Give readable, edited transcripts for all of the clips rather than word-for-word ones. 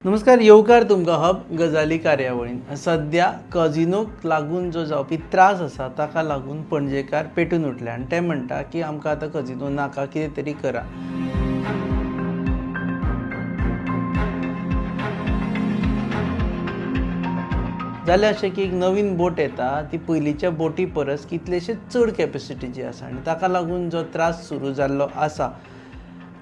नमस्कार, येवकार तुमकां हब गजाली कार्यावळीन. सध्या कजिनोक लागून जो जावपी त्रास आसा ताका लागून पणजेकार पेटून उठल्या आनी ते म्हणटा की आमकां आतां कजिनो नाका, कितें तरी करा. जाल्यार अशें की एक नवीन बोट येता, ती पयलींच्या बोटी परस कितलेशेच चड कॅपेसिटीची आसा आनी ताका लागून जो त्रास सुरू जाल्लो आसा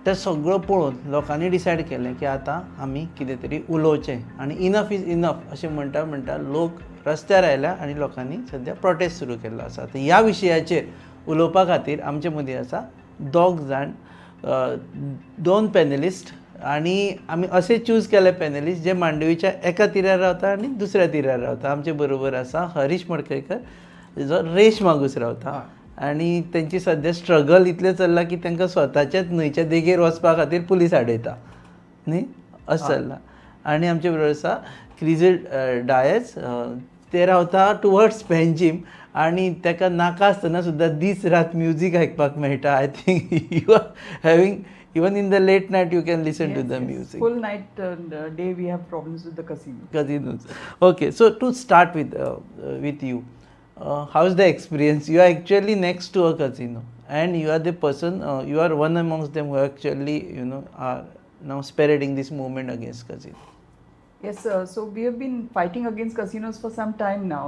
तें सगळं पळोवन लोकांनी डिसायड केलें की आतां आमी कितें तरी उलोवचें आनी इनफ इज इनफ अशें म्हणटा म्हणटा लोक रस्त्यार आयल्या आनी लोकांनी सद्या प्रोटेस्ट सुरू केल्लो आसा. तर ह्या विशयाचेर उलोवपा खातीर आमचे मदीं आसा दोग जाण, दोन पॅनलिस्ट, आनी आमी अशें चूज केले पॅनलिस्ट जे मांडवीच्या एका तिरार रावता आनी दुसऱ्या तिरार रावता. आमचे बरोबर आसा हरीश मडकयकर जो रेश मागूस रावता आनी तेंची सद्या स्ट्रगल इतलें चल्लां की तांकां स्वताच्याच न्हंयच्या देगेर वचपा खातीर पुलीस आडयता न्ही, असं चल्लां. आनी आमचे बरोबर आसा क्रिझिल डायस, ते रावता टुवर्ड्स पेंजीम आनी ताका नाका आसतना सुद्दां दीस रात म्युजीक आयकपाक मेळटा. I think you are having even in the late night you can listen to the music. Full night and day we have problems with the casinos. Okay, so to start with you, how's the experience? You are actually next to a casino and you are the person, you are one amongst them who actually are now spearheading this movement against casino. Yes, so we have been fighting against casinos for some time now,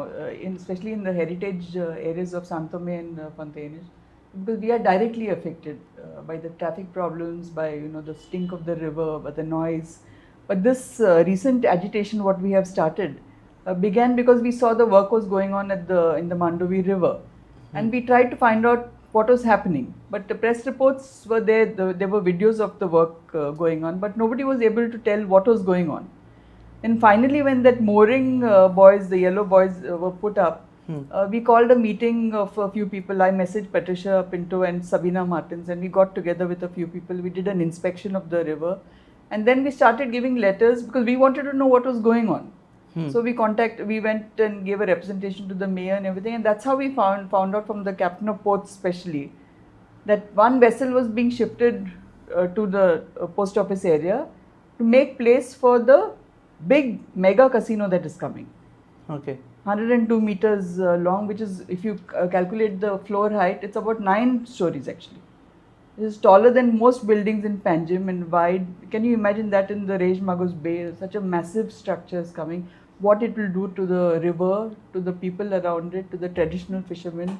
especially in the heritage areas of Santome and Fontaines, because we are directly affected by the traffic problems, by the stink of the river, by the noise. But this recent agitation what we have started began because we saw the work was going on in the Mandovi river, and we tried to find out what was happening. But the press reports were there, there were videos of the work going on, but nobody was able to tell what was going on. And finally, when that mooring boys, the yellow boys were put up, we called a meeting of a few people. I messaged Patricia Pinto and Sabina Martins, and we got together with a few people. We did an inspection of the river, and then we started giving letters because we wanted to know what was going on. So we went and gave a representation to the mayor and everything, and that's how we found out from the captain of ports especially that one vessel was being shifted to the post office area to make place for the big mega casino that is coming. Okay. 102 meters long, which is, if you calculate the floor height, it's about 9 stories actually. It is taller than most buildings in Panjim and wide. Can you imagine that in the Rej Magos Bay? Such a massive structure is coming. What it will do to the river, to the people around it, to the traditional fishermen.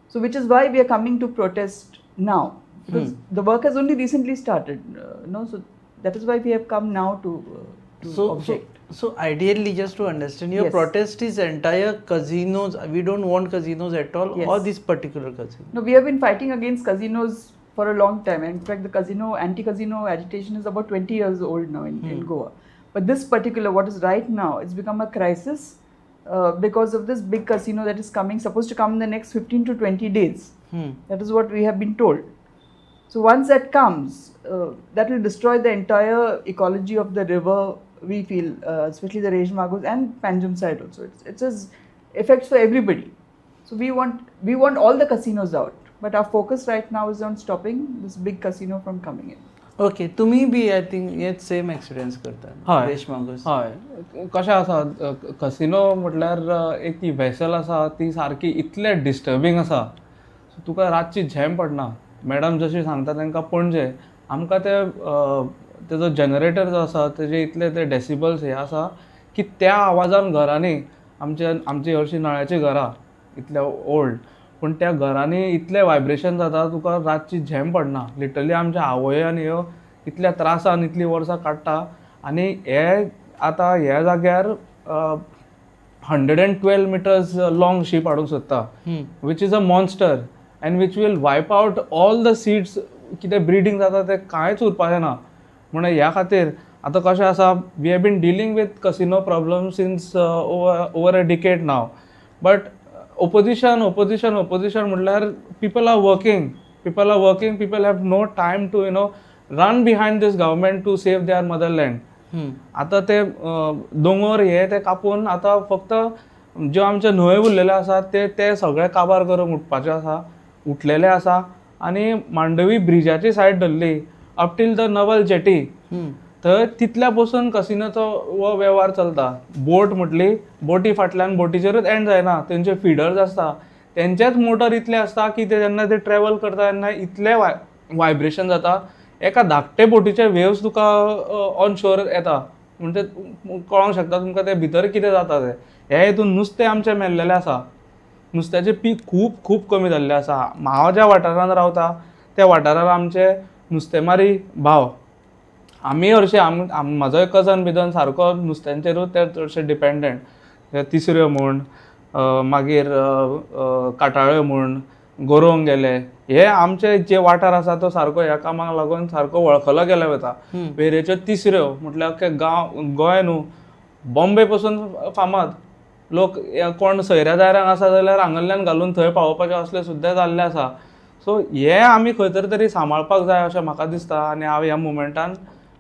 So which is why we are coming to protest now. Because the work has only recently started. So that is why we have come now to object. So ideally, just to understand, your protest is entire casinos. We don't want casinos at all, or this particular casino. No, we have been fighting against casinos for a long time. And in fact, the anti-casino agitation is about 20 years old now in Goa. But this particular, what is right now, it's become a crisis because of this big casino that is coming, supposed to come in the next 15 to 20 days. That is what we have been told. So once that comes, that will destroy the entire ecology of the river. We feel, especially the Rej Magos and Panjim side also, it has effects for everybody. So we want all the casinos out, but our focus right now is on stopping this big casino from coming in. Okay, तुम्ही B I think हेच same experience करता रेश मागोस. हय, कशें आसा, casino म्हटल्यार एक ती वेसल आसा ती सारकी इतले डिस्टर्बिंग आसा, सो तुका रातची झॅम पडना. मॅडम जशी सांगता तांकां पणजे आमकां तेजो जनरेटर जो आसा तेजे इतले ते डेसिबल्स हे आसा की त्या आवाजान घरांनी आमची हरशीं नळ्याची घरां इतले ओल्ड, पूण त्या घरांनी इतले वायब्रेशन जाता तुका रातची झॅम पडना. लिटरली आमच्या आवयान ह्यो इतल्या त्रासान इतलीं वर्सां काडटा. आनी हे आतां ह्या जाग्यार 112 meters लॉंग शीप हाडूंक सोदता, which is a monster and which will wipe out all the seeds. कितें ब्रिडींग जाता तें कांयच उरपाचें ना. म्हणून ह्या खातीर आतां कशें आसा, we have been dealing with casino problem since over a decade now. But opposition म्हटल्यार people are working, people have no time to run behind this government to save their motherland. आतां ते दोंगर हे ते कापून आतां फक्त ज्यो आमचे न्हंय उरलेले आसा ते सगळे काबार करून उठलेले आसा. आनी मांडवी ब्रिजाची सायड धरली up till the naval jetty, थंय तितल्या पसून कसिनोचो हो वेव्हार चलता. बोट म्हटली, बोटी फाटल्यान बोटीचेरूच एंड जायना, तेंचे फिडर्स आसता, तेंचेच मोटर इतले आसता की ते जेन्ना ते ट्रॅव्हल करता तेन्ना इतले वायब्रेशन जाता, एका धाकटे बोटीचे वेव्स तुका ऑन शोर येता, म्हणजे कळोंक शकता तुमकां ते भितर कितें जाता तें. हे हितून नुस्तें आमचें मेल्लेलें आसा, नुस्त्याचें पीक खूब खूब कमी जाल्लें आसा. हांव ज्या वाठारांत रावता त्या वाठारांत आमचे नुस्तेमारी भाव, आमी हरशीं म्हाजो एक कजन बिजन सारको नुस्त्यांचेरूच ते चडशे डिपेंडंट. तिसऱ्यो म्हण, मागीर काटाळ्यो म्हण, गोरोवंक गेले, हे आमचे जे वाठार आसा तो सारको ह्या कामाक लागून सारको वळखलो गेलो वता. वेरेच्यो तिसऱ्यो म्हटल्यार अख्खे गोंय न्हू, बॉम्बे पसून फामाद. लोक कोण सयऱ्या दायरांक आसा जाल्यार हांगल्यान घालून थंय पावोवपाचे असले सुद्दां जाल्ले आसा. सो हे आमी खंय तरी सांबाळपाक जाय अशें म्हाका दिसता, आनी हांव ह्या मुवमेंटान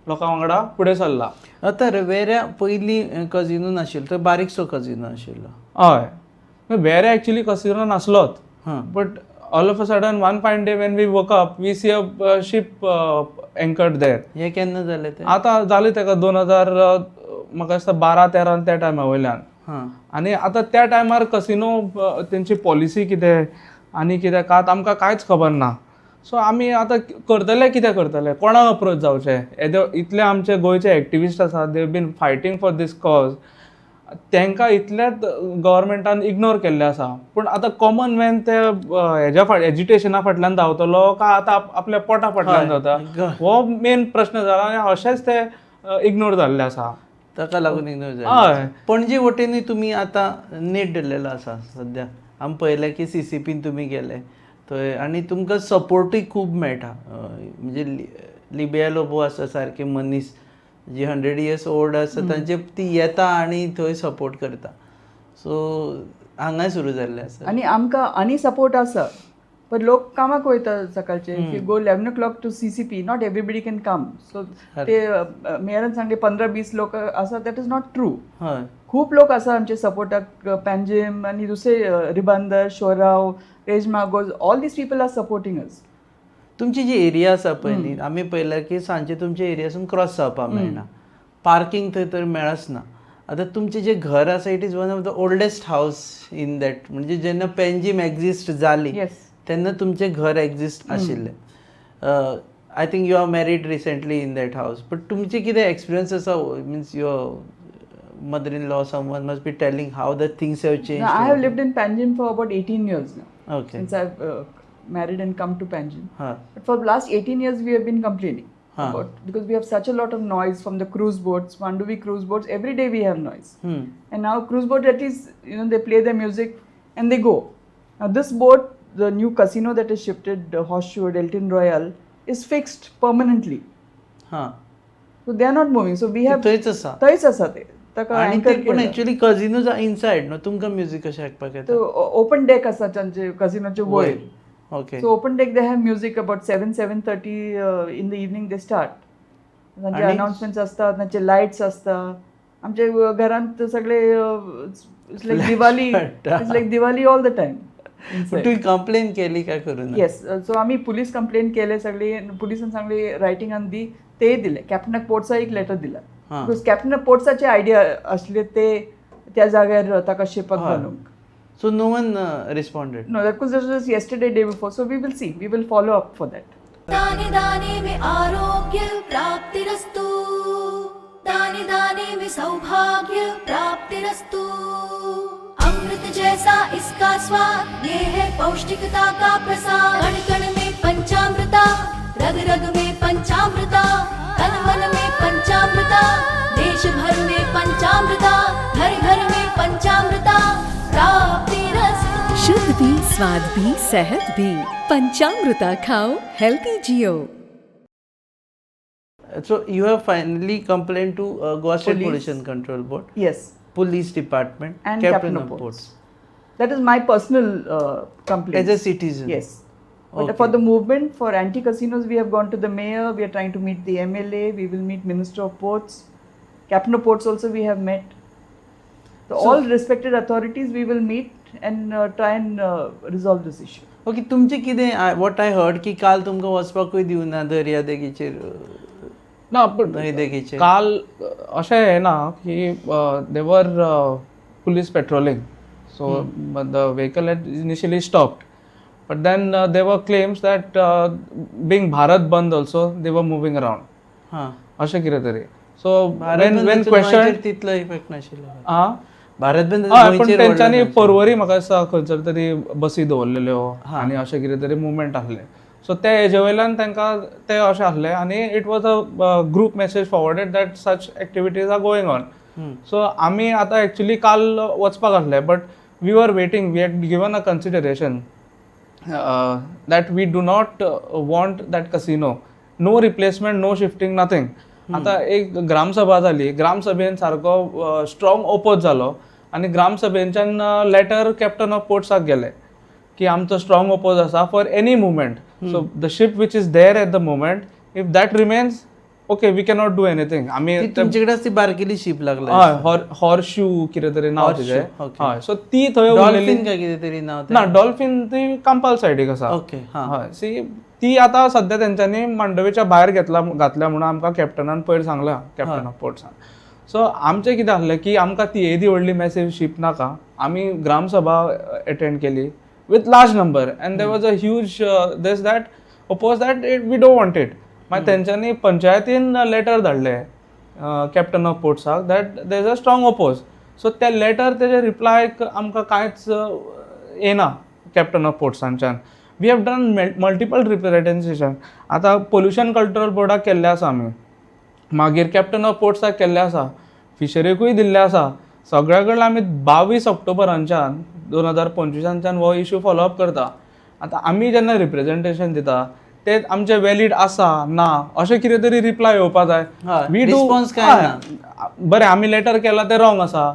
लोकां वांगडा फुडें सरला. आतां वेऱ्या पयलीं कजिनो नाशिल्लो, तो बारीकसो कजिनो आशिल्लो. हय, वेरे एक्चुली कसिनो नासलोच, हां, but all of a sudden one fine day when we woke up we see a ship anchored there. हें केन्ना जालें तें? आतां जालें ताका 2000 म्हाका दिसता 12-13 त्या टायमा वयल्यान. हां, आनी आतां त्या टायमार कसिनो तेंची पॉलिसी कितें आनी कितें कात आमकां कांयच खबर ना. सो आमी आतां करतले कितें करतले, कोणाक अप्रोच जावचे? इतले आमचे गोंयचे एक्टिविस्ट आसात, they have been fighting for these cause, तांकां इतलेच गव्हर्मेंटान इग्नोर केल्ले आसा. पूण आतां कॉमन मॅन ते हेज्या एज्युटेशना फाटल्यान धांवतलो काय आतां आपल्या पोटा फाटल्यान धांवता, हो मेन प्रश्न जाला. आनी अशेंच ते इग्नोर जाल्ले आसा. ताका लागून इग्नोर हय. जालें. पणजे वटेनूय तुमी आतां नेट धरलेलो आसा सद्या. आमी पळयलें की CCPन तुमी गेले थंय, आनी तुमकां सपोर्टूय खूब मेळटा. म्हणजे लिबिया लोबो आसा सारके मनीस जे 100 years ओल्ड आसा, तांचे ती येता आनी थंय सपोर्ट करता. सो हांगाय सुरू जाल्लें आसा. आनी आमकां आनी सपोर्ट आसा, पण लोक कामाक वयता सकाळचे. If you go 11 o'clock to CCP, not everybody can come. So ते मेयरान सांगले 15-20 लोक आसा, दॅट इज नॉट ट्रू. हय, खूप लोक आसा आमचे सपोर्टाक, पॅन्जिम आनी दुसरे Ribandar, Chorao, Reis Magos, all these people are supporting us. तुमची जी एरिया आसा पळय न्ही, आमी पळयलां की सांजचे तुमच्या एरियासून क्रॉस जावपाक मेळना, पार्किंग थंय तर मेळच ना. आतां तुमचें जें घर आसा, it is one of the oldest हावस इन दॅट. म्हणजे जेन्ना पॅन्जिम एक्झिस्ट जाली तेन्ना तुमचें घर एक्झिस्ट आशिल्लें. I think you are married recently in that house. But तुमचे कितें एक्सपिरियन्स आसा? Means your mother in law, someone must be telling how the things have changed. I have lived in Panjim for about 18 years now. Okay. Since I've married and come to Panjim. Huh. But for the last 18 years, we have been complaining about, because we have such a lot of noise from the cruise boats, Mandovi cruise boats. Every day we have noise. And now cruise boat, at least, you know, they play their music and they go. Now this boat, the new casino that is shifted, Horseshoe, Delton Royal, is fixed permanently. हां, So they are not moving. So we have थंयच आसा. थंयच आसा ते. ताका आनी anchor ते पण केला. एक्चुअली कजिनोज इनसायड न्हू, तुमकां म्युजीक कशें आयकपाक येता? तो ओपन डेक आसा तांचे कसिनोचे वयर. Okay. So open deck, they have music about 7:30 in the evening they start. तांचे अनाउन्समेंट्स असतात, तांचे लाईट्स असतात. आमच्या घरांत सगळे it's like Diwali, it's like Diwali all the time. तुवें कंप्लेन केली काय करून? येस. सो आम्ही पुलीस कंप्लेंट केले सगळे. पुलिसान सांगले रायटिंगान दी, ते दिले. कॅप्टनाक पोर्ट्सा एक लेटर दिला. बिकॉज कॅप्टन पोर्ट्साचे आयडिया असले ते त्या जाग्यार ताका शिपाक घालूंक. So no one responded? No, that was yesterday, day before. So we will see. We will follow up for that. दाने दाने में आरोग्य प्राप्तिरस्तु, दाने दाने में सौभाग्य प्राप्तिरस्तु. अमृत जैसा इसका स्वाद, ये है पौष्टिकता का प्रसाद. कण कण में पंचामृता, रग रग में पंचामृता, तन मन में पंचामृता, देश भर में पंचामृता, घर घर में पंचामृता प्राप्तिरस्तु. शुद्ध भी, स्वाद भी, सेहत भी. पंचामृता खाओ, healthy Jio. So you have finally complained to Goa State Police. Pollution Control Board, Yes. Police Department, And Captain of Ports. Ports. That is my personal complaint. As a citizen? Yes. But Okay. for the movement, for anti-casinos, we have gone to the mayor. We are trying to meet the MLA. We will meet Minister of Ports. Captain of Ports also we have met. So all respected authorities we will meet and try and resolve this issue. Okay. तुमचे कितें what I heard की काल तुमकां वचपाकूय दिवना दर्या देगेचेर ना पण न्हय देगेचेर काल अशें हें ना की देवर police patrolling so the vehicle had initially stopped but then देवर claims that being Bharat Bandh also दे वर मुवींग अरावंड हां अशें कितें तरी सो भारत वेन बंदाचो क्वेश्चन गोंयचेर तितलो इफेक्ट नाशिल्लो आं भारत बंद हय पण तेंच्यांनी परवरी म्हाका दिसता खंयसर तरी बसी दवरलेल्यो आनी अशें कितें तरी मुवमेंट आसलें सो ते हेजे वयल्यान तांकां ते अशें आसलें आनी it was a group message forwarded that such activities are going on so आमी आतां एक्चुली काल वचपाक आसले but we were waiting we had given a consideration that we do not want that casino no replacement no shifting nothing आतां एक ग्रामसभा जाली ग्रामसभेन सारको strong oppose जालो आनी ग्रामसभेच्यान लेटर कॅप्टन ऑफ पोर्ट्साक गेले की आमचो स्ट्रॉंग ओपोज आसा for any movement so the ship which is there at the movement if that remains okay we cannot do anything आमी तुमचे कडेन ती बारकेली शीप लागला हय हॉर्स शू कितें तरी नांव तिजें okay. हय सो ती थंय डॉल्फिन उरलेली काय कितें तरी नांव ना डॉल्फिन ती कांपाल सायडीक आसा ओके हां हय सी ती आतां सध्या तेंच्यांनी मांडवीच्या भायर घातल्या म्हणून आमकां कॅप्टनान पयर सांगलां कॅप्टन ऑफ पोर्ट्सान सो आमचें कितें आसलें की आमकां ती येदी व्हडली मॅसीव शीप नाका आमी ग्रामसभा अटेंड केली with large number and there was a huge this that oppose that we don't want it मागीर तेंच्यांनी पंचायतीन लेटर धाडलें कॅप्टन ऑफ पोर्ट्साक that there is a strong oppose so ते लेटर तेजे रिप्लायक आमकां कांयच येना कॅप्टन ऑफ पोर्ट्सांच्यान we have done multiple representation आतां पोल्युशन कंट्रोल बोर्डाक केल्लें आसा आमी मागीर कॅप्टन ऑफ पोर्ट्साक केल्लें आसा फिशरीकूय दिल्लें आसा सगळ्या कडल्यान आमी 22 ऑक्टोबरांच्यान 2025च्यान हो इश्यू फॉलोअप करता आतां आमी जेन्ना रिप्रेझेंटेशन दिता ते आमचे वॅलीड आसा ना अशें कितें तरी रिप्लाय येवपा जाय वी डू response काय ना. बरें आमी लेटर केला ते रॉंग आसा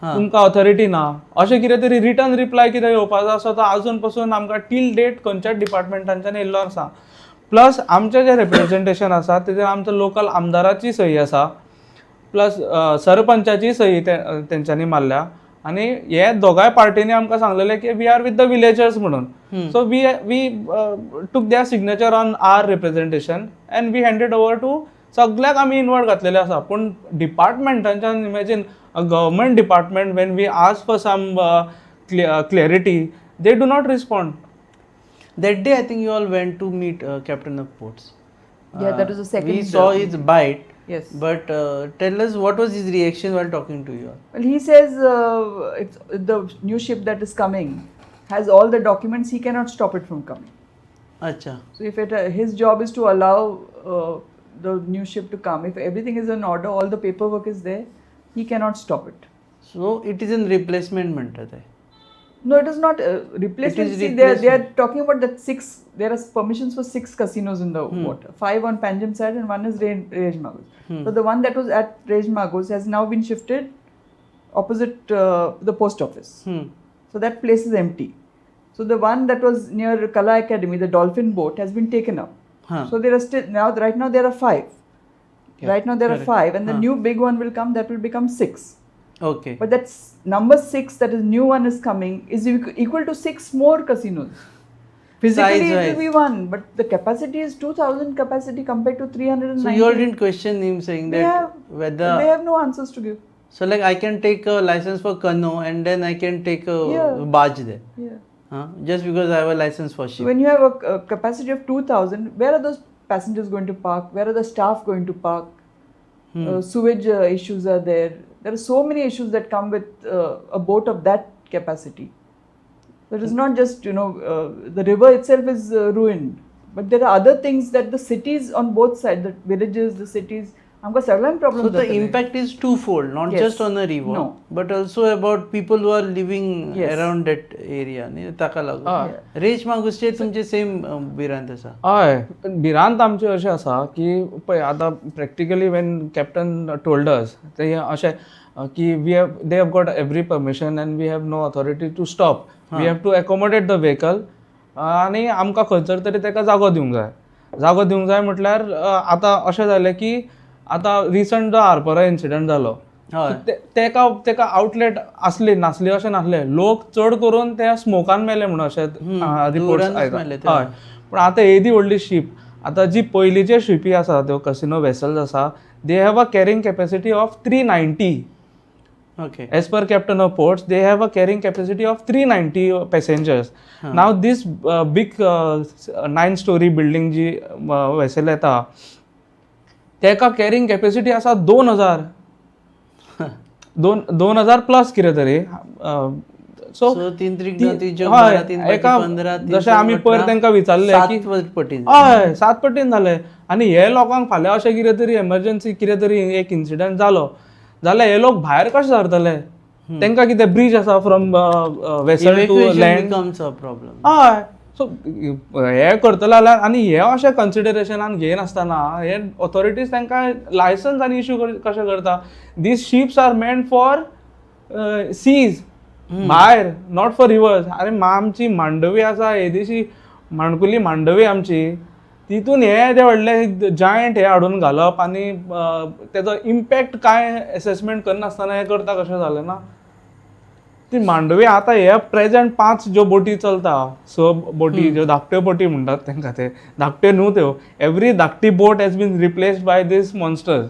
तुमकां ऑथॉरिटी ना अशें कितें तरी रिटर्न रिप्लाय कितें येवपा जाय असो तो आजून पासून आमकां टील डेट खंयच्याच डिपार्टमेंटांच्यान येयल्लो आसा प्लस आमचें जें रिप्रेझेंटेशन आसा तेजेर आमच्या लोकल आमदाराची सही आसा प्लस सरपंचाची सही तेंच्यांनी मारल्या आनी हे दोगांय पार्टीनी आमकां सांगलेलें की we are with the villagers म्हणून so we took their signature on our representation and we handed over to सगळ्याक आमी इनवॉल्व घातलेले आसा पूण डिपार्टमेंटांच्यान imagine a government department when we ask for some clarity they do not respond That day, I think you all went to meet Captain of Ports. Yeah, that was the second. We saw his bite. Yes. But tell us what was his reaction while talking to you all? Well, he says if the new ship that is coming has all the documents, he cannot stop it from coming. Acha. So if his job is to allow the new ship to come, if everything is in order, all the paperwork is there, he cannot stop it. So it is in replacement म्हणतात आहे. No, it is not replacement. It is See, they are replacement. talking about that 6. There are permissions for 6 casinos in the water. 5 on Panjim side and 1 is Rage Magos. So the one that was at Rage Magos has now been shifted opposite the post office. So that place is empty. So the one that was near Kala Academy, the dolphin boat, has been taken up. So there are still right now there are 5. Yeah, right now there are 5, and the new big one will come. That will become 6. Okay. But that's number 6, that is new one is coming, is equal to 6 more casinos. Physically it Size-wise. will be 1, but the capacity is 2,000 capacity compared to 390. So you all didn't question him saying They that have- whether. They have no answers to give. So like I can take a license for canoe and then I can take a Yeah. barge there. Yeah. Just because I have a license for So ship. when you have a capacity of 2,000, where are those passengers going to park? Where are the staff going to park? Sewage issues are there. There are so many issues that come with a boat of that capacity. So it is not just, the river itself is ruined, but there are other things that the cities on both sides, the villages, the cities, हमको सगळ्यां problems So the जातले. impact is twofold, not Yes. just on the river, No. but also about people who are living Yes. around that area. न्ही ताका लागून. हय. रेश मागुसचे तुमचे same बिरांत आसा. हय भिरांत आमचें अशें आसा की पळय आतां practically when captain told us ते अशें की they have got every permission and we have no authority to stop we have to accommodate the vehicle आनी आमकां खंयसर तरी ताका जागो दिवंक जाय म्हटल्यार आतां अशें जालें की आतां रिसंट जो आरपोरा इन्सिडंट जालो तेका आउटलेट आसली नासली अशें नासलें लोक चड करून त्या स्मोकान मेले म्हणून अशें रिपोर्ट्स धुवरानूच मेले ते. हय पण आतां येदी व्हडली शीप आतां जी पयलींचे शिपी आसा त्यो कसिनो वेसल्स आसा they have a carrying capacity of 390. Okay. As per captain of ports, they have a carrying capacity of 390 passengers. Now this big 9-story building जी vessel येता तेका carrying capacity आसा 2000 2000 प्लस कितें तरी. So 3 त्रिक 12 3 15 जशें आमी पयर तांकां विचारलें की 7 पटीन. हय 7 पटीन जालें. आनी हे लोकांक फाल्यां अशें कितें तरी एमर्जन्सी कितें तरी एक इन्सिडंट जालो जाल्यार हे लोक भायर कशे सरतले. तांकां कितें ब्रिज आसा from vessel to land. becomes a problem. हय सो हे करतले जाल्यार आनी हे अशें कन्सिडरेशनान घेयनासतना हे ऑथॉरिटीज तांकां लायसन्स आनी इश्यू कशें करता. These ships are meant for seas भायर नॉट फॉर रिवर्स. अरे आमची मांडवी आसा येदेशी माणकुली मांडवी आमची तितून हे ते व्हडले जायंट हे हाडून घालप आनी तेजो इम्पॅक्ट काय एसेसमेंट करनासतना हे करता कशें जालें ना. ती मांडवी आतां हे प्रेझेंट 5 ज्यो बोटी चलता 6 बोटी ज्यो धाकट्यो बोटी म्हणटात तांकां ते धाकट्यो न्हू त्यो. एवरी धाकटी boat has been replaced by these monsters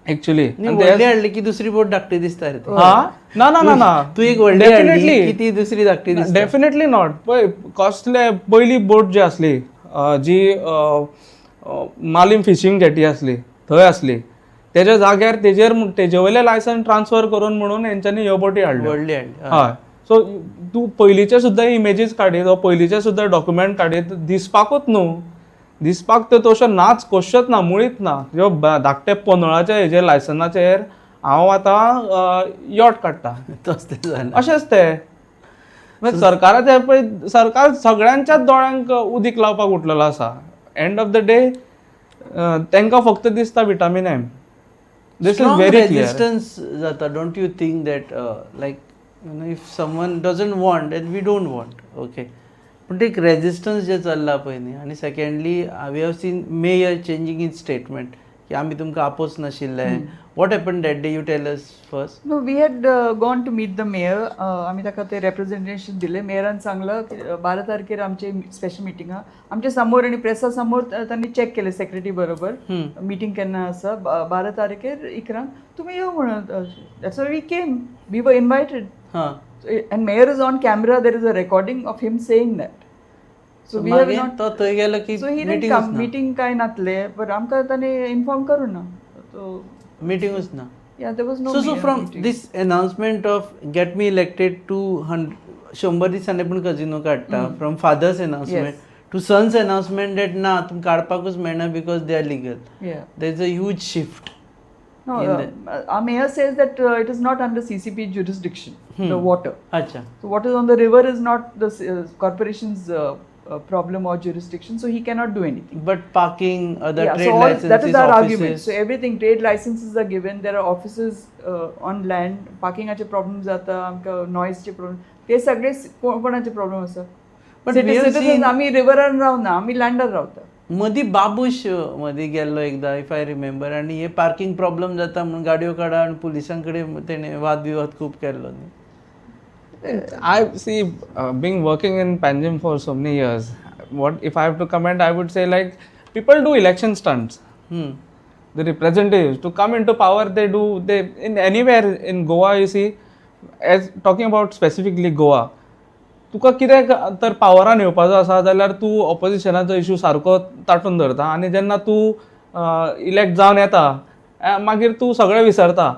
actually. व्हडली हाडली की दुसरी बोट धाकटी दिसता रे. हा ना ना ना ना तू एक व्हडली हाडली की ती दुसरी धाकटी दिसता. Definitely not. पळय कसले पयली बोट जी आसली जी मालीम फिशींग जेटी आसली थंय आसली तेज्या जाग्यार तेजे वयले लायसन्स ट्रान्सफर करून म्हणून हेंच्यांनी ह्यो बोटी हाडल्यो. व्हडली हाडली. हय सो तूं पयलींचे सुद्दां इमेजीस काडीत वा पयलींचे सुद्दां डॉक्युमेंट काडीत दिसपाकूच न्हू. दिसपाक तो तसो नाच कोश्चोच ना मुळीच ना. ह्यो धाकटे पोंदळाचे हेजे लायसनाचेर हांव आतां यॉट काडटा तसलें जालें. अशेंच ते सरकाराचे पळय सरकार सगळ्यांच्याच दोळ्यांक उदीक लावपाक उठलेलो आसा. एंड ऑफ द डे तांकां फक्त दिसता vitamin M. This is very clear. Resistance जाता. Don't you think that like if someone doesn't want that we don't want. Okay पूण ते एक रेजिस्टन्स जे चल्ला पळय न्ही. आनी secondly we have seen mayor changing in statement की आमी तुमकां आपोवच नाशिल्ले. What happen that day? You tell us first. No, we had gone to meet the mayor. आम्ही ताका ते रेप्रेझेंटेशन दिले. मेयरान सांगलं की 12 तारखेर आमचे स्पेशल मिटींग आहा. आमच्या समोर आणि प्रेसा समोर त्यांनी चेक केले सेक्रेटरी बरोबर मिटींग केन्ना आसा. 12 तारखेर इकरांक तुमी यो म्हणून. That's why we came. We were invited. And mayor is on camera. There is a recording of him saying that. So we have not. तो थंय गेलो की So he didn't come. Meeting काय नातले पण आमकां ताणें इन्फॉर्म करूं ना. So मीटिंगूच ना. yeah, there was no. So from this announcement of get me elected to 100 दिसांनी पण कजिनो काडटा. From fathers announcement to son's announcement that ना तुमकां काडपाकूच मेळना because they are legal. There is a huge shift. No, our mayor says that it is not under CCP jurisdiction, the water. Acha. So what is on the river is not the corporation's problem or jurisdiction, so he cannot do anything. But parking, other trade so licenses, that is our offices. argument. So everything, trade licenses are given, there are offices on land, parkingaचे problems जाता, आमका noise चे problem, ते सगळे कोणाचे problem आसा. But we have citizens seen आम्ही रिव्हरान रावना, आम्ही लँडार रावता. मदी बाबूश मदी गेल्लो एकदा इफ आय रिमेंबर आनी हे पार्किंग प्रॉब्लम जाता म्हणून गाडयो काडा आनी पुलिसां कडेन तेणें वाद विवाद खूब केल्लो न्ही. I see, being working in Panjim for so many years, what if I have to comment, I would say like people do election stunts. The representatives to come into power, they in anywhere in Goa, you see, as talking about specifically Goa, तुका कितें तर पावरान येवपाचो आसा जाल्यार तूं ऑपोजिशनाचो issue सारको ताटून धरता आनी जेन्ना तूं इलेक्ट जावन येता मागीर तूं सगळें विसरता.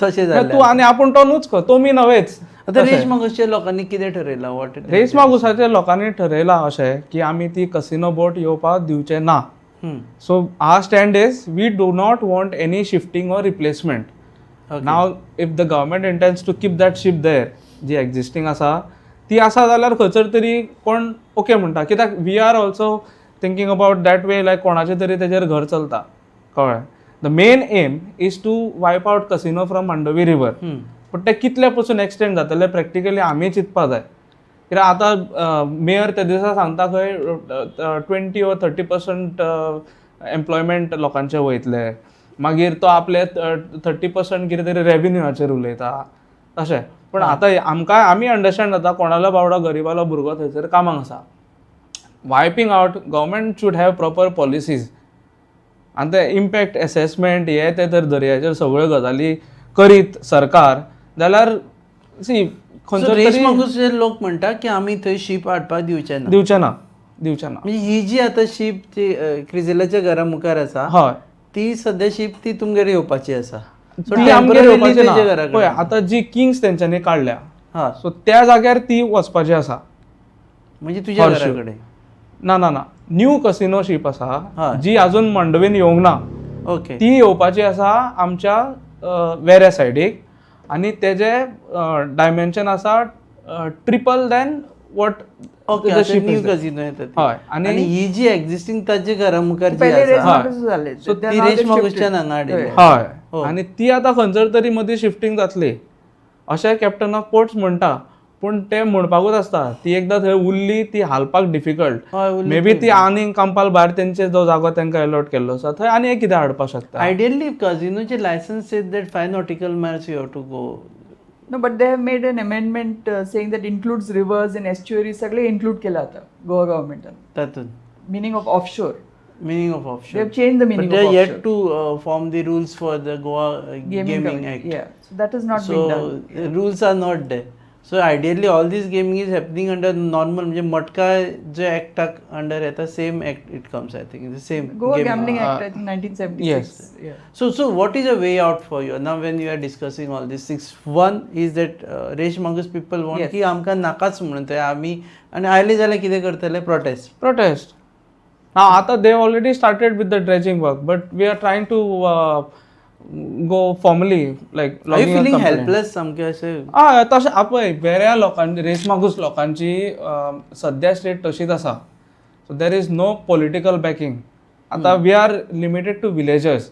तशें जालें. तूं आनी आपूण तो न्हूच तो मी नवेच. आतां रेश मागुसच्या लोकांनी कितें ठरयलां? वॉट रेस मागुसाच्या लोकांनी ठरयलां अशें की आमी ती कसिनो बोट येवपाक दिवचे ना. So our stand is we do not want any shifting or replacement. Now if the government intends to keep that ship there जी एक्झिस्टींग आसा ती आसा जाल्यार खंयसर तरी कोण ओके म्हणटा. कित्याक we are also thinking about that way like कोणाचें तरी तेजेर घर चलता. कळ्ळें. The main aim is to wipe out casino from Mandovi river. पूण तें कितले पसून एक्सटेंड जातलें प्रॅक्टिकली आमी चिंतपा जाय. कित्याक आतां मेयर त्या दिसा सांगता खंय 20 or 30% एम्प्लॉयमेंट लोकांचे वयतले. मागीर तो आपले 30% कितें तरी रेव्हेन्यूआचेर उलयता तशें. पूण आतां आमी अंडरस्टँड जाता कोणालो बावडो गरीबालो भुरगो थंयसर कामाक आसा wiping out government should have proper policies आनी ते इम्पॅक्ट एसेसमेंट हे ते तर दर्याचेर सगळ्यो गजाली करीत सरकार जाल्यार सी खंयचो रेश तरी मागूसचे लोक म्हणटा की आमी थंय शीप हाडपाक दिवचे ना. दिवचे ना म्हणजे ही जी आतां शीप ती क्रिझेलाच्या घरा मुखार आसा हय ती सध्या शीप ती तुमगेर येवपाची आसा. So ती आमगेर temporarily येवपाची तेंच्या ना घरा पळय कडेन. आतां जी किंग्स तेंच्यांनी काडल्या हा सो त्या जाग्यार ती वचपाची आसा. म्हणजे तुज्या हरशीं. घरा कडेन. ना न्यू कसिनो शीप हय. आसा जी अजून मंडवीन येवंक ना ओके. ती येवपाची आसा आमच्या वेऱ्या सायडीक आनी तेजे डायमेन्शन आसा triple than what okay new casino येता ती. हय आणि आनी ही जी एक्झिस्टिंग ताजे घरा मुखार जी पहिले रेस आसा मागूस झाले सो ती रेश मागूसच्यान हांगा हाडिल्ली. हय हो. आनी ती आतां खंयसर तरी मदीं शिफ्टिंग जातली अशें कॅप्टन ऑफ पोर्ट्स म्हणटा पूण ते म्हणपाकूच आसता ती एकदां थंय उरली ती हालपाक डिफिकल्ट हय, उरली मे बी थंय. ती आनीक कंपाल भायर तेंचे जो जागो तांकां अलॉट केल्लो आसा थंय आनी कितें हाडपाक शकता. आयडियली कझिनोचे licence says that 5 nautical miles you have to go. No, but they have made an amendment saying that includes rivers and estuaries सगळे include केलं आता गोवा गव्हर्नमेंटान. तातून Meaning of offshore. meaning of They offshore. have changed the But meaning they of are yet offshore. to form the rules for the Goa Gaming Committee. Act. Yeah, so that is not being So done. the rules are not there. So ideally all this gaming is happening under normal म्हणजे मटका जे ऍक्टाक under येता same act it comes I think the same. Goa Gambling Act, I think 1976. yes. Yeah. So what is a way out for you now when you are discussing all these things? One is that रेश Magos people want Yes. की आमकां नाकाच म्हणून थंय आमी आनी आयले जाल्यार कितें करतले prostate. protest. Now, Ata, they already started with the dredging work, but we are trying to go formally, like Are you logging a feeling complaint. helpless सामकें अशें? तशें आपय वेऱ्या लोकांची रेश मागूस लोकांची सद्या स्टेट तशीच आसा. So there is no political backing. आतां we are limited to villagers.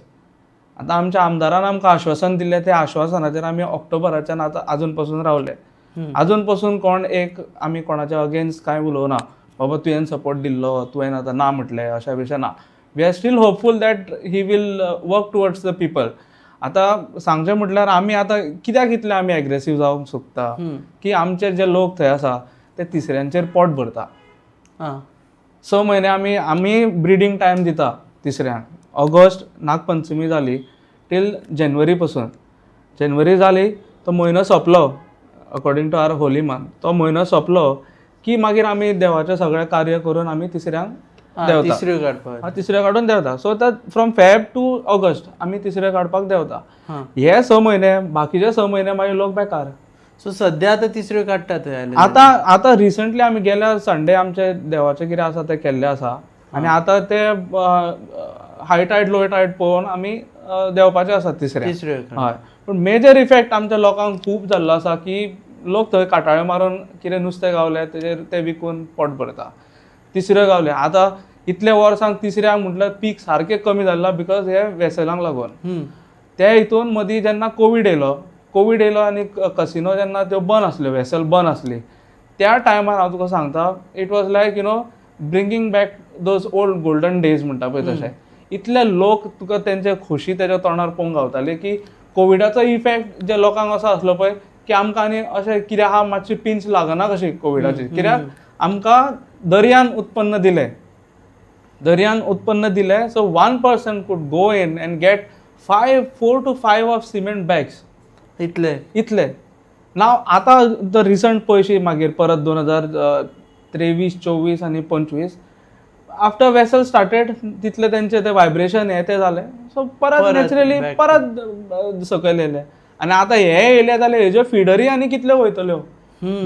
आतां आमच्या आमदारान आमकां आश्वासन दिलें त्या आश्वासनाचेर आमी ऑक्टोबराच्यान आतां आजून पासून रावले. आजून पासून कोण एक आमी कोणाच्या अगेन्स्ट कांय उलोवना बाबा तुवें सपोर्ट दिल्लो तुवें आतां ना म्हटलें अशें विशय ना. We are still hopeful that he will work towards the people. आतां सांगचें म्हटल्यार आमी आतां कित्याक इतले आमी एग्रेसीव जावंक सोदता की आमचे जे लोक थंय आसा ते तिसऱ्यांचेर पोट भरता. आं 6 म्हयने आमी ब्रिडींग टायम दिता तिसऱ्यांक. ऑगस्ट नागपंचमी जाली टील जानेवारी पासून. जानेवारी जाली तो म्हयनो सोंपलो according to our holy month. तो म्हयनो सोंपलो की मागीर आमी देवाचें सगळें कार्य करून आमी तिसऱ्यांक देंवता. तिसऱ्यो काडपाक. तिसऱ्या काडून देंवता. So that from Feb two August आमी तिसऱ्या काडपाक देंवता. हां. हे 6 म्हयने बाकीचे 6 म्हयने मागीर लोक बेकार. सो सध्या आतां तिसऱ्यो काडटा थंय आयले. आतां रिसंटली आमी गेल्या संडे आमचे देवाचें कितें आसा तें केल्लें आसा आनी आतां ते हाय टायड लो टायड पळोवन आमी देंवपाचे आसात तिसऱ्या. तिसऱ्यो हय पूण मेजर इफेक्ट आमच्या लोकांक खूब जाल्लो आसा की लोक थंय काटाळे मारून कितें नुस्तें गावलें तेजेर ते विकून पोट भरता. तिसऱ्यो गावले आतां इतले वर्सांक तिसऱ्यांक म्हटल्यार पीक सारकें कमी जाल्ला बिकॉज हे वेसलांक लागून. त्या हितून मदीं जेन्ना कोवीड येयलो आनी कसिनो जेन्ना त्यो बंद आसल्यो वेसल बंद आसली त्या टायमार हांव तुका सांगता it was like bringing back those old golden days म्हणटा पळय तशें. इतले लोक तुका तेंचे खोशी तेज्या तोंडार पळोवंक गावताले की कोविडाचो इफेक्ट जे लोकांक असो आसलो पळय की आमकां आनी अशें कितें आहा मातशी पिंच लागना कशी कोविडाची. कित्याक आमकां दर्यान उत्पन्न दिलें so 1 person could go in and get 4 to 5 of cement bags. इतले नाव आतां द रिसंट पयशे मागीर परत 2023, 24 आनी 25 आफ्टर वेसल स्टार्टेड तितले तेंचे ते वायब्रेशन हे ते जाले सो परत नॅचरली परत सकयल येयले. आनी आतां हे येयले जाल्यार हेज्यो फिडरी आनी कितल्यो वयतल्यो.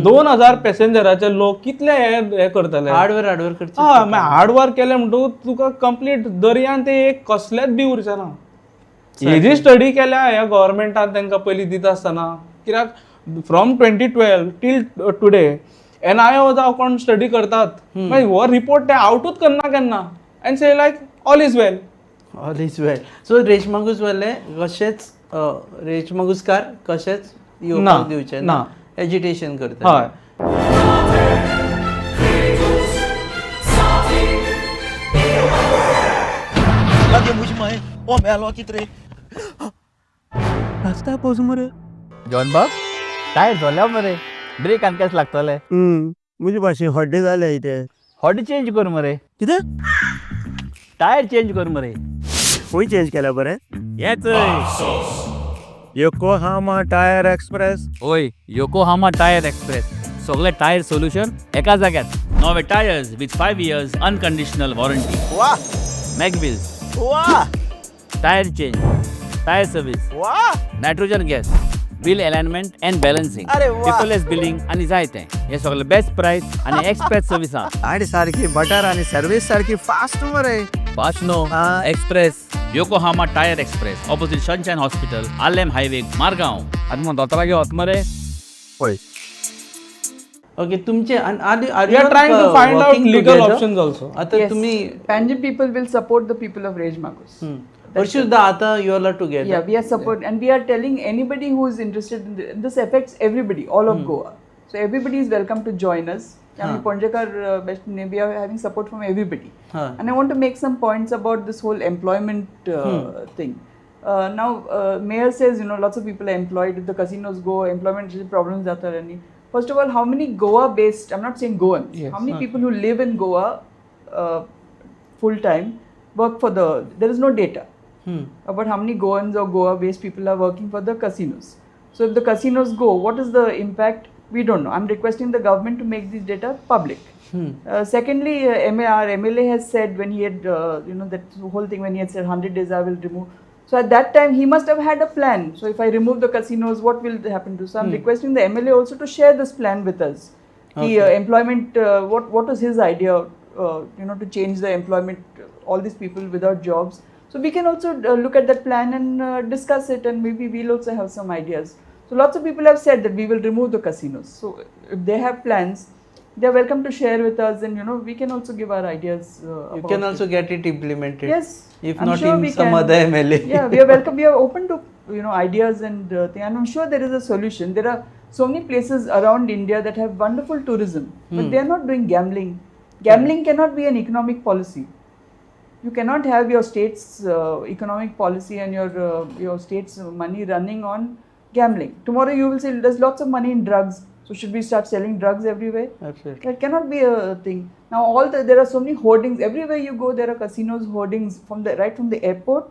2000 पॅसेंजराचे लोक कितले हे करतले. हार्डवेअर करचे. हार्डवर्क केले म्हणटकूच तुका कंप्लीट दर्यान ते एक कसलेच बी उरचे ना. हेजी स्टडी केल्या ह्या गव्हर्मेंटान तांकां पयलीं दिता आसतना. कित्याक फ्रॉम 2012 टील टुडे NIO जावं कोण स्टडी करतात मागीर हो रिपोर्ट ते आवटूच करना केन्ना end say like all is well. So रेश मागूस वाले कशेंच रेश मागूसकार कशेंच येवपाक दिवचे ना. एजिटेशन करता. हय जॉन बाब टायर्ड झाल्या मरे ब्रेक आनी केस लागतले. मुझे पाशी हड्डे जाले इथे. हॉट चेंज कर मरे. कितें टायर चेंज कर मरे. खंय चेंज केल्या बरें हेच योकोहामा टायर एक्सप्रेस. होय योकोहामा टायर एक्सप्रेस. सगळे टायर सोल्युशन एका जाग्यात. नवे tyres with 5 years unconditional warranty. वा मॅगविल्स, वा टायर चेंज, टायर सर्व्हिस, वा nitrogen gas, wheel alignment and balancing, अरे वा. पेपरलेस बिलिंग आणि जायते. हे सगळे बेस्ट प्राइस आणि एक्सप्रेस सर्व्हिस आहा. गाडी सारखी बटर आणि सर्व्हिस सारखी फास्ट मरे. फास्ट नो हा. Express. Yokohama tyre express opposite sunshine hospital, Alem highway, Margao. आनी मग दोतोरा घेवत मरे. पळय ओके तुमचे We are trying to find out legal options also. आता Yes. तुम्ही Panjim people will support the people of Rage Magos. वर्षुद्धा आता you are Yeah, together. we are support and we are telling anybody who is interested in this affects everybody, all of Goa. So everybody is welcome to join us. I mean, Ponjekar, we are having support from everybody. And I want to make some points about this whole employment thing. Now, Mayor says, lots of people are employed. If the casinos go, employment problems are any. First of all, how many Goa-based, I'm not saying Goans, how many people who live in Goa full-time work for there is no data about how many Goans or Goa-based people are working for the casinos. So if the casinos go, what is the impact? We don't know. I'm requesting the government to make these data public. Secondly, our MLA has said when he had, that whole thing when he had said 100 days I will remove. So at that time, he must have had a plan. So if I remove the casinos, what will happen to? So I'm requesting the MLA also to share this plan with us. The employment, what was his idea, to change the employment, all these people without jobs. So we can also look at that plan and discuss it, and maybe we'll also have some ideas. So lots of people have said that we will remove the casinos. So if they have plans, they are welcome to share with us, and we can also give our ideas. You can also get it implemented. Yes. If I'm not sure in we some can. other MLA. Yeah, we are welcome. We are open to ideas and things. And I'm sure there is a solution. There are so many places around India that have wonderful tourism, but they are not doing gambling. Gambling cannot be an economic policy. You cannot have your state's economic policy and your state's money running on gambling. Tomorrow you will say there's lots of money in drugs. So should we start selling drugs everywhere? Absolutely. That cannot be a thing. Now there are so many hoardings. Everywhere you go, there are casinos hoardings right from the airport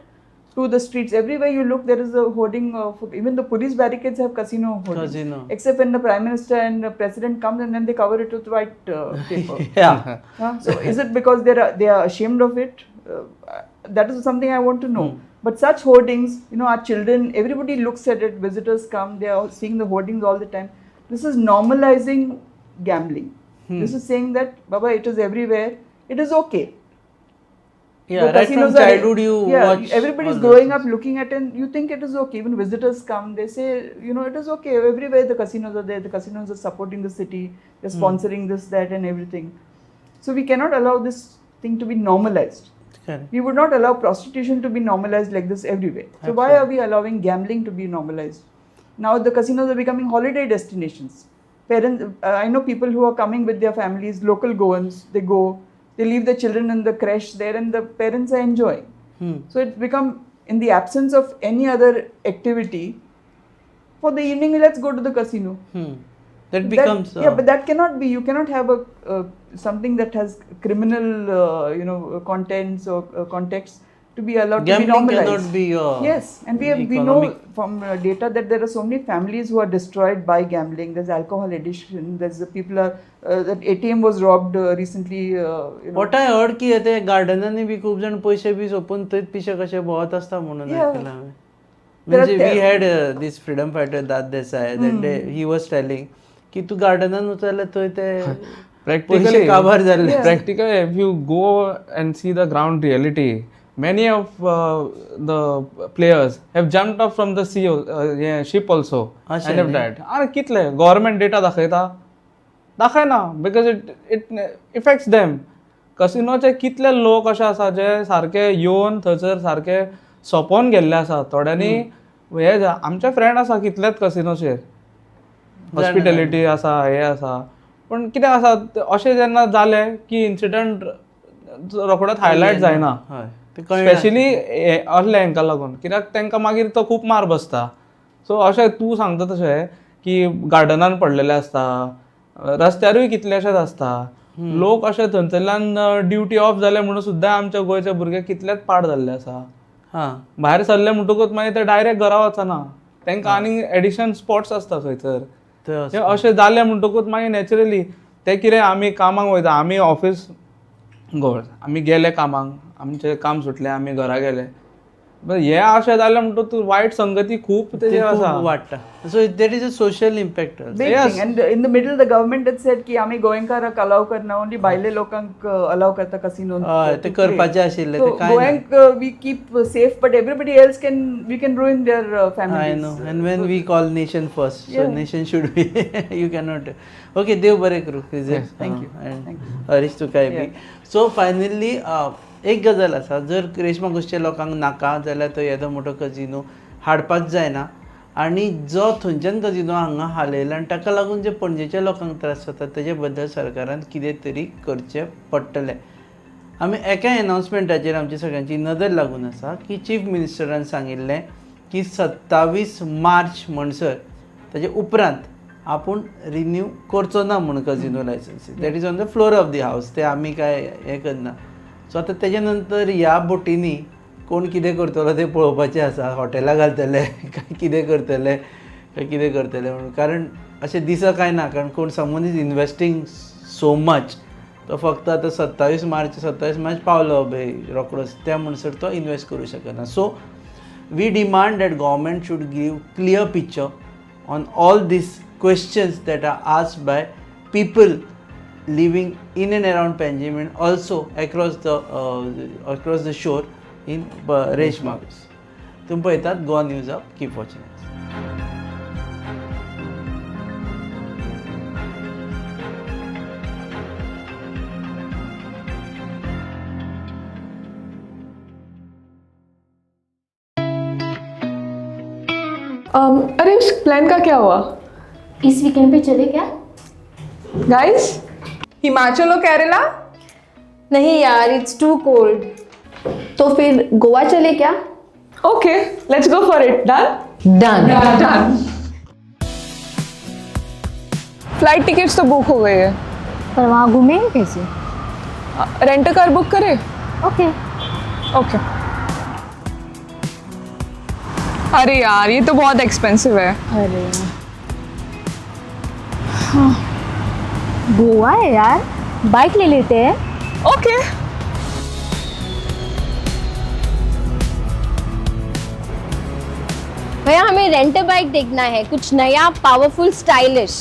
to the streets. Everywhere you look, there is a hoarding. Even the police barricades have casino hoardings. Casino. Except when the Prime Minister and the President comes and then they cover it with white paper. Yeah. So is it because they are ashamed of it? That is something I want to know. But such hoardings, our children, everybody looks at it. Visitors come, they are seeing the hoardings all the time. This is normalizing gambling. This is saying that, Baba, it is everywhere. It is okay. Yeah, The right from casinos are- childhood you watch. Everybody is all growing those up looking at it and you think it is okay. Even visitors come, they say, it is okay. Everywhere the casinos are there. The casinos are supporting the city. They're sponsoring this, that and everything. So we cannot allow this thing to be normalized. Correct. We would not allow prostitution to be normalized like this everywhere. So why are we allowing gambling to be normalized? Now the casinos are becoming holiday destinations. Parents, I know people who are coming with their families, local Goans, they go, they leave their children in the creche there and the parents are enjoying. So it's become, in the absence of any other activity, for the evening, let's go to the casino. That becomes. But that cannot be. You cannot have something that has criminal, contents or contexts to be allowed to be Gambling normalized. cannot be your. Yes, and we know from data that there are so many families who are destroyed by gambling. There's alcohol addiction. There's people that ATM was robbed recently. What I heard की ते गार्डनांनी बी खूप जण पैसे बी सोपून थंय पिशे कशे भोवत असता म्हणून ऐकलं हांवें. म्हणजे we had this freedom fighter Dad Desai that day he was telling की तू गार्डनान उतरले थंय ते Practically, काबार जाल्ले. practically, if you go and see the ground reality, many of the players have jumped up from the ship also and have died. अरे कितले government data दाखयना because it affects them. कसिनोचे कितले लोक अशे आसा जे सारके येवन थंयसर सारके सोंपोवन गेल्ले आसा. थोड्यांनी हे आमचे फ्रेंड आसा कितलेच कसिनोचेर हॉस्पिटॅलिटी आसा हे आसा. पण कितें आसा अशें जेन्ना जालें की इन्सिडंट रोखडोच हायलायट जायना. स्पेशली असले हांकां लागून कित्याक तांकां मागीर तो खूब मार बसता. सो अशें तूं सांगता तशें की गार्डनान पडलेले आसता, रस्त्यारूय कितलेशेच आसता. लोक अशे थंयसरल्यान ड्युटी ऑफ जाले म्हणून सुद्दां आमच्या गोंयचे भुरगे कितलेच पाड जाल्ले आसा. हां भायर सरले म्हणटकूच मागीर ते डायरेक्ट घरा वचना, तांकां आनी एडिशनल स्पॉट्स आसता खंयसर. थंय हे अशें जालें म्हणटकूच मागीर नॅचरली ते कितें आमी कामाक वयता, आमी ऑफीस आमी गेले कामाक, आमचें काम सुटलें आमी घरा गेले. हे अशें जालें म्हणटकूच वायट संगती खूब तेजेर आसा. वाडटा. So that is a social impact. Big Yes. thing. And in the middle, the government had said की आम्ही गोयंकाराक allow करना, only भायले लोकांक allow करता casino. ते करपाचे आशिल्ले, ते कांय ना. गोयंक we keep safe, but everybody else we can ruin their families. I know. And when we call nation first, so Yeah. nation should be. You cannot. Okay, देव बरें करूं. Thank you. And हरीश तुकाय बी. So finally, एक गजाल आसा, जर रेशमा गोश्टी लोकांक नाका जाल्यार तो येदो मोठो कजिनो हाडपाक जायना. आनी जो थंयच्यान कजिनो हांगा हालयला आनी ताका लागून जे पणजेच्या लोकांक त्रास जाता तेजे बद्दल सरकारान कितें तरी करचें पडटलें. आमी एका एनावन्समेंटाचेर आमची सगळ्यांची नदर लागून आसा की चीफ मिनिस्टरान सांगिल्लें की 27 मार्च म्हणसर ताजे उपरांत आपूण रिन्यू करचो ना म्हणून casino licence. That is on the floor of the house. ते आमी काय हें करना. सो आतां तेजे नंतर ह्या बोटींनी कोण कितें करतलो तें पळोवपाचें आसा. हॉटेलां घालतले काय कितें करतले म्हणून. कारण अशें दिसता काय ना, कारण कोण समवन इज इन्वेस्टींग सो मच, तो फक्त आतां 27 मार्च पावलो रोखडोच, त्या म्हणसर तो इन्वेस्ट करूं शकना. So we demand that government should give clear picture on all these questions that are asked by people living in and around Panjim and also across the shore in Reshma. तुम्ही पळयतात Goa news up. Keep watching. अरे उस plan का क्या हुआ इस weekend पे चले क्या? Guys? Himachal और केरला? नहीं यार, इट्स टू कोल्ड. तो फिर गोवा चले क्या? Okay, let's go for it. Done? Done. Flight tickets तो बुक हो गए हैं. पर वहाँ घूमेंगे कैसे? रेंट कार बुक करें? ओके. ओके. अरे यार, ये तो बहुत एक्सपेंसिव है. अरे गोवा है यार, बाइक ले लेते हैं. ओके. भैया हमें रेंट बाइक देखना है, कुछ नया पावरफुल स्टाइलिश.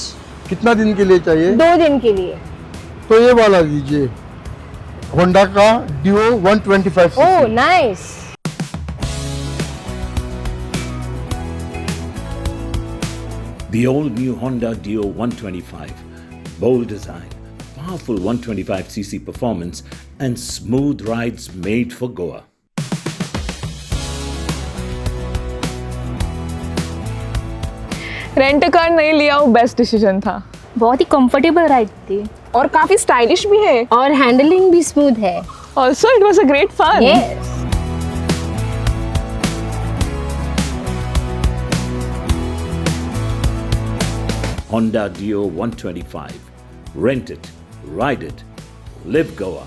कितना दिन के लिए चाहिए? 2 दिन के लिए. तो ये वाला लीजिए, होंडा का Dio 125 oh nice. The all-new Honda Dio 125. Bold design, powerful 125cc performance, and smooth rides made for Goa. Rent car नहीं लिया वो बेस्ट डिसीजन था. बहुत ही कंफर्टेबल राइड थी और काफी स्टाइलिश भी है. और हैंडलिंग भी स्मूथ है. Also it was a great fun. Yes. Honda Dio 125. Rent it, ride it, live Goa.